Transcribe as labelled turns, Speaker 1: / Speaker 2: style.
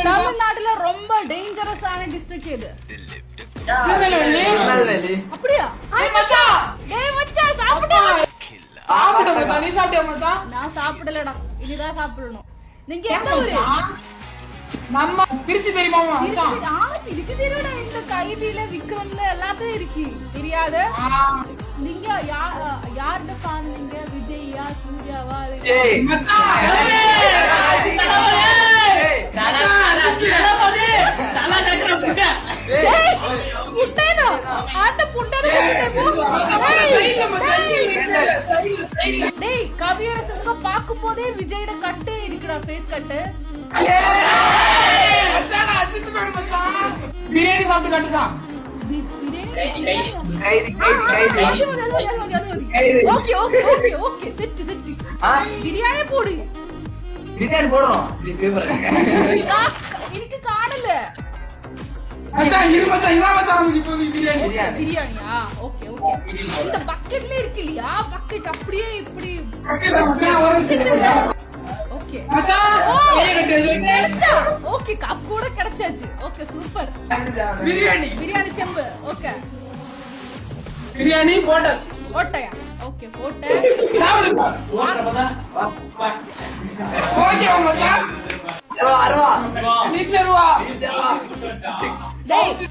Speaker 1: தமிழ்நாட்டுல ரொம்ப டேஞ்சரஸான டிஸ்ட்ரிக்ட் இது. அப்படியா? டேய் மச்சான் சாப்பிடு.
Speaker 2: நீ சாப்பிட்டியா மச்சான்?
Speaker 1: நான் சாப்பிடலடா, இனிதான் சாப்பிடணும். நீங்க எந்த ஊரு?
Speaker 2: நம்ம திருச்சி தெரியுமா மச்சான்?
Speaker 1: திருச்சி தெரியும்டா. இந்த கைதில விக்ரம்ல எல்லாத்தையும் இருக்கு. தெரியாது? நீங்க யார்ட ஃபேன்? நீங்க விஜய்யா சூர்யாவா?
Speaker 2: மச்சான்
Speaker 1: கவியரசங்க பாக்கும் போதே விஜயோட கட்டு இருக்குடா, ஃபேஸ் கட்டு.
Speaker 2: பிரியாணி சாப்பிட்டு கட்டுதான்.
Speaker 1: பிரியாணி போடு.
Speaker 3: பிரியாணி போடுறோம்.
Speaker 1: எனக்கு காணல. பிரியாணியா? Okay okay. இந்த பக்கெட்ல இருக்கு இல்லையா, பக்கெட் அப்படியே இப்படி. ஓகே ஓகே, கப் கூட கிடைச்சாச்சு. Okay super. பிரியாணி செம்பு. ஓகே
Speaker 2: பிரியாணி போட்டாச்சு.
Speaker 1: போட்டயா? ஓகே போட்டேன்.
Speaker 2: சாப்பிடுப்பா. ஓகே மச்சான்.
Speaker 3: அருவா
Speaker 2: நீச்சருவா.
Speaker 1: டேய்